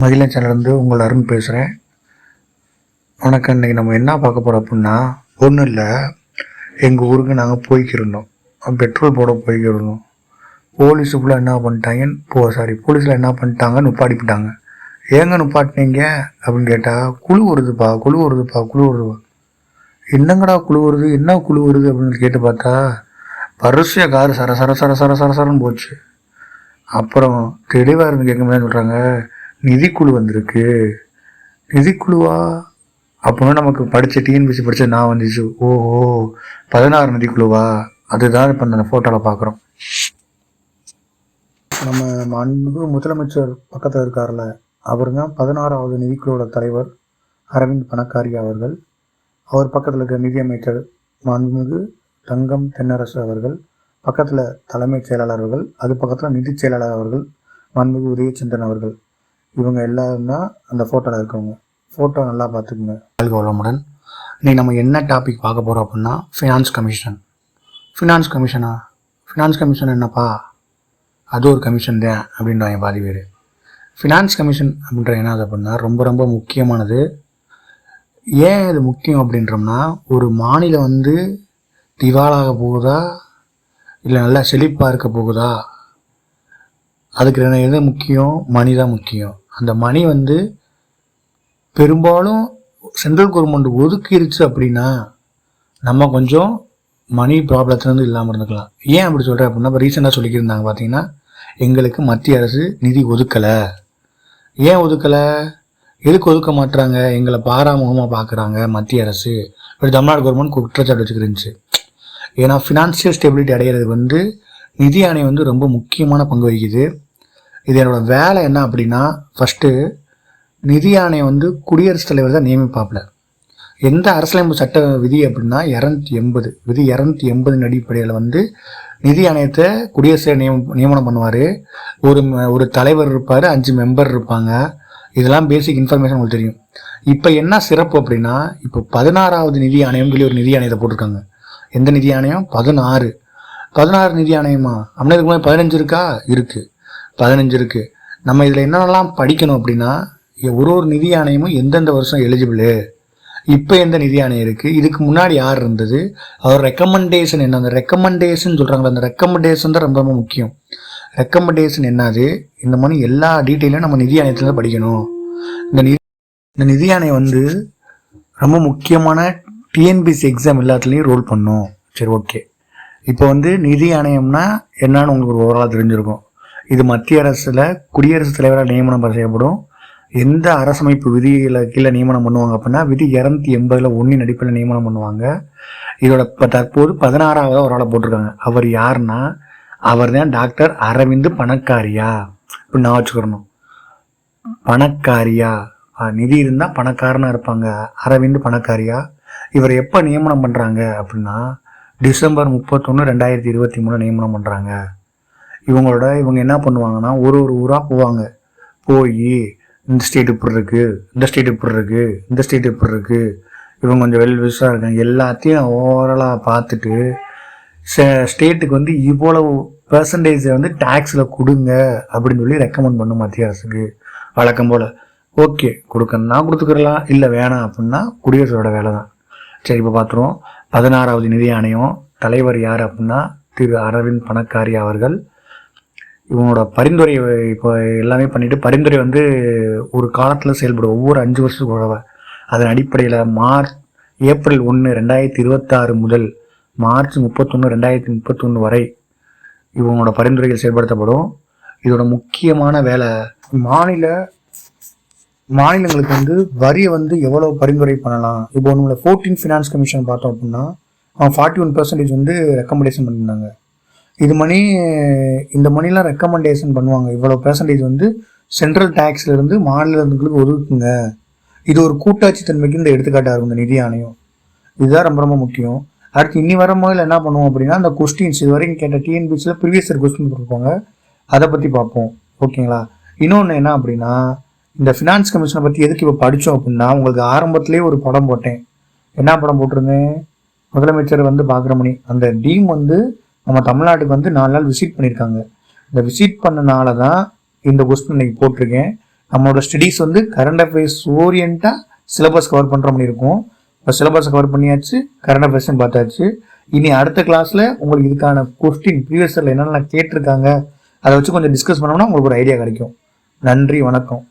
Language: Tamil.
மகிழன் சேனல்லேருந்து உங்கள் அருண் பேசுகிறேன். வணக்கம். இன்றைக்கி நம்ம என்ன பார்க்க போகிறோம் அப்படின்னா, ஒன்றும் இல்லை, எங்கள் ஊருக்கு நாங்கள் போய்க்கிருந்தோம். பெட்ரோல் போட போய்க்கிருந்தோம். போலீஸுக்குள்ளே என்ன பண்ணிட்டாங்க, போலீஸில் என்ன பண்ணிட்டாங்க, நுப்பாட்டிவிட்டாங்க. ஏங்க நுப்பாட்டினீங்க அப்படின்னு கேட்டால், குழு வருதுப்பா. என்னங்கடா குழு வருது, என்ன குழு வருது அப்படின்னு கேட்டு பார்த்தா, வரிசையாக காரு சரன்னு போச்சு. அப்புறம் தெளிவாக இருந்து கேட்கும்போது சொல்கிறாங்க, நிதிக்குழு வந்திருக்கு. நிதிக்குழுவா அப்படின்னா நமக்கு படித்த டிஎன்பிசி படித்தது நான் வந்துச்சு. ஓஹோ, 16 நிதிக்குழுவா? அதுதான் இப்போ அந்த ஃபோட்டோவில் பார்க்குறோம். நம்ம மாண்புமிகு முதலமைச்சர் பக்கத்தில் இருக்கார்ல, அவர் தான் 16வது நிதிக்குழுவோட தலைவர் அரவிந்த் பணக்காரி அவர்கள். அவர் பக்கத்தில் இருக்கிற நிதியமைச்சர் மாண்புமிகு தங்கம் தென்னரசு அவர்கள், பக்கத்தில் தலைமைச் செயலாளர் அவர்கள், அது பக்கத்தில் நிதி செயலாளர் அவர்கள் மாண்புமிகு உதயச்சந்திரன் அவர்கள். இவங்க எல்லாரும் தான் அந்த ஃபோட்டோவில் இருக்கவங்க. ஃபோட்டோ நல்லா பார்த்துக்குங்க. வளமுடன். இன்றைக்கி நம்ம என்ன டாபிக் பார்க்க போகிறோம் அப்படின்னா, ஃபினான்ஸ் கமிஷன். ஃபினான்ஸ் கமிஷன் என்னப்பா, அது ஒரு கமிஷன் தான் அப்படின்றாங்க பாதி பேர். ஃபினான்ஸ் கமிஷன் அப்படின்ற என்னது அப்படின்னா ரொம்ப ரொம்ப முக்கியமானது. ஏன் இது முக்கியம் அப்படின்றோம்னா, ஒரு மாநிலம் திவாலாக போகுதா இல்லை நல்லா செழிப்பாக இருக்க போகுதா, அதுக்கு எது முக்கியம்? மணி தான் முக்கியம். அந்த மணி பெரும்பாலும் சென்ட்ரல் கவர்மெண்ட் ஒதுக்கிடுச்சு அப்படின்னா நம்ம கொஞ்சம் மணி ப்ராப்ளத்துலேருந்து இல்லாமல் இருந்துக்கலாம். ஏன் அப்படி சொல்கிறேன் அப்படின்னா, இப்போ ரீசெண்டாக சொல்லிக்கிருந்தாங்க பார்த்தீங்கன்னா, எங்களுக்கு மத்திய அரசு நிதி ஒதுக்கலை. ஏன் ஒதுக்கலை, எதுக்கு ஒதுக்க மாட்டுறாங்க, எங்களை பாராமுகமாக பார்க்குறாங்க மத்திய அரசு, இப்படி தமிழ்நாடு கவர்மெண்ட் குற்றச்சாட்டு வச்சுக்கிருந்துச்சு. ஏன்னா ஃபினான்ஷியல் ஸ்டெபிலிட்டி அடைகிறது நிதி ஆணையம் ரொம்ப முக்கியமான பங்கு வகிக்குது. இது என்னோடய வேலை என்ன அப்படின்னா, ஃபஸ்ட்டு நிதி ஆணையம் குடியரசுத் தலைவர் தான் நியமிப்பாப்பில். எந்த அரசியலமைப்பு சட்ட விதி அப்படின்னா 280 விதி 280 அடிப்படையில் நிதி ஆணையத்தை குடியரசு நியமனம் பண்ணுவார். ஒரு தலைவர் இருப்பார், 5 மெம்பர் இருப்பாங்க. இதெல்லாம் பேசிக் இன்ஃபர்மேஷன் உங்களுக்கு தெரியும். இப்போ என்ன சிறப்பு அப்படின்னா, இப்போ 16வது நிதி ஆணையம் சொல்லி ஒரு நிதி ஆணையத்தை போட்டிருக்காங்க. எந்த நிதி ஆணையம்? 16 நிதி ஆணையமா? அப்படின்னா இதுக்கு முன்னாடி 15 இருக்கா? இருக்குது, 15 இருக்குது. நம்ம இதில் என்னென்னலாம் படிக்கணும் அப்படின்னா, ஒரு நிதி ஆணையமும் எந்தெந்த வருஷம் எலிஜிபிள், இப்போ எந்த நிதி ஆணையம் இருக்குது, இதுக்கு முன்னாடி யார் இருந்தது, அவர் ரெக்கமெண்டேஷன் என்ன, அந்த ரெக்கமெண்டேஷன் சொல்கிறாங்களே, அந்த ரெக்கமெண்டேஷன் தான் ரொம்ப ரொம்ப முக்கியம். ரெக்கமெண்டேஷன் என்னது, இந்த மாதிரி எல்லா டீட்டெயிலும் நம்ம நிதி ஆணையத்தில் படிக்கணும். இந்த நிதி ஆணையம் ரொம்ப முக்கியமான டிஎன்பிசி எக்ஸாம் எல்லாத்துலேயும் ரோல் பண்ணும். சரி, ஓகே. இப்போ நிதி ஆணையம்னா என்னன்னு உங்களுக்கு ஒரு ஓவராலாக தெரிஞ்சிருக்கும். இது மத்திய அரசில் குடியரசுத் தலைவரால் நியமனம் செய்யப்படும். எந்த அரசமைப்பு விதியில் கீழே நியமனம் பண்ணுவாங்க அப்படின்னா, விதி 280 1 அடிப்படையில் நியமனம் பண்ணுவாங்க. இதோட இப்போ தற்போது 16வது ஒரு ஆளை போட்டிருக்காங்க. அவர் யாருன்னா, அவர் தான் டாக்டர் அரவிந்த் பணக்காரியா. இப்படி நான் வச்சுக்கிறணும், பணக்காரியா. நிதி இருந்தால் பணக்காரனாக இருப்பாங்க. அரவிந்த் பணக்காரியா. இவர் எப்போ நியமனம் பண்ணுறாங்க அப்படின்னா, டிசம்பர் 31 2023 நியமனம் பண்ணுறாங்க. இவங்க என்ன பண்ணுவாங்கன்னா, ஒரு ஊராக போவாங்க. போய் இந்த ஸ்டேட் இப்படி இருக்குது, இந்த ஸ்டேட் இப்படி இருக்குது, இந்த ஸ்டேட் இப்படி இருக்குது, இவங்க கொஞ்சம் வெல்விஸாக இருக்காங்க, எல்லாத்தையும் ஓவராலாக பார்த்துட்டு ஸ்டேட்டுக்கு இவ்வளவு பெர்சன்டேஜை டேக்ஸில் கொடுங்க அப்படின்னு சொல்லி ரெக்கமெண்ட் பண்ணும் மத்திய அரசுக்கு. வழக்கம் போல் ஓகே கொடுக்கணும்னா கொடுத்துக்கிறலாம், இல்லை வேணாம் அப்படின்னா குடியரசோட வேலை தான். சரி, இப்போ பார்த்துருவோம். 16வது நிதி ஆணையம் தலைவர் யார் அப்படின்னா திரு அரவிந்த் பணக்காரி அவர்கள். இவங்களோட பரிந்துரை இப்போ எல்லாமே பண்ணிவிட்டு, பரிந்துரை ஒரு காலத்தில் செயல்படும், ஒவ்வொரு 5 வருஷத்துக்கு உழவை. அதன் அடிப்படையில் ஏப்ரல் 1 2026 முதல் மார்ச் 31 2031 வரை இவங்களோட பரிந்துரைகள் செயல்படுத்தப்படும். இதோட முக்கியமான வேலை, மாநிலங்களுக்கு வரியை எவ்வளோ பரிந்துரை பண்ணலாம். இப்போ நம்மளோட 14 ஃபினான்ஸ் கமிஷன் பார்த்தோம் அப்படின்னா 41% ரெக்கமெண்டேஷன் பண்ணியிருந்தாங்க. இந்த மணிலாம் ரெக்கமெண்டேஷன் பண்ணுவாங்க. இவ்வளோ பெர்சன்டேஜ் சென்ட்ரல் டேக்ஸ்லேருந்து மாநிலங்களுக்கு ஒதுக்குங்க. இது ஒரு கூட்டாட்சி தன்மைக்கு இந்த எடுத்துக்காட்டாக இருக்கும் இந்த நிதி ஆணையம். இதுதான் ரொம்ப ரொம்ப முக்கியம். அடுத்து இன்னி வர முதல்ல என்ன பண்ணுவோம் அப்படின்னா, அந்த கொஸ்டின்ஸ் இது வரைக்கும் கேட்ட டிஎன்பிசியில் ப்ரீவியஸ் இயர் கொஸ்டின் கொடுப்பாங்க, அதை பற்றி பார்ப்போம். ஓகேங்களா? இன்னொன்று என்ன அப்படின்னா, இந்த ஃபினான்ஸ் கமிஷனை பற்றி எதுக்கு இப்போ படித்தோம் அப்படின்னா, உங்களுக்கு ஆரம்பத்துலேயே ஒரு படம் போட்டேன். என்ன படம் போட்டிருந்தேன்? முதலமைச்சர் பார்க்குற மணி. அந்த டீம் நம்ம தமிழ்நாட்டுக்கு 4 நாள் விசிட் பண்ணியிருக்காங்க. இந்த விசிட் பண்ணனால தான் இந்த கொஸ்டின் இன்னைக்கு போட்டிருக்கேன். நம்மளோட ஸ்டடீஸ் வந்து கரண்ட் அஃபேர்ஸ் ஓரியண்டாக சிலபஸ் கவர் பண்ணுற மாதிரி இருக்கும். இப்போ சிலபஸ் கவர் பண்ணியாச்சு, கரண்ட் அஃபேர்ஸும் பார்த்தாச்சு. இனி அடுத்த கிளாஸில் உங்களுக்கு இதுக்கான கொஸ்டின் ப்ரீவியஸ் இயரில் என்னென்ன கேட்டிருக்காங்க அதை வச்சு கொஞ்சம் டிஸ்கஸ் பண்ணோம்னா உங்களுக்கு ஒரு ஐடியா கிடைக்கும். நன்றி, வணக்கம்.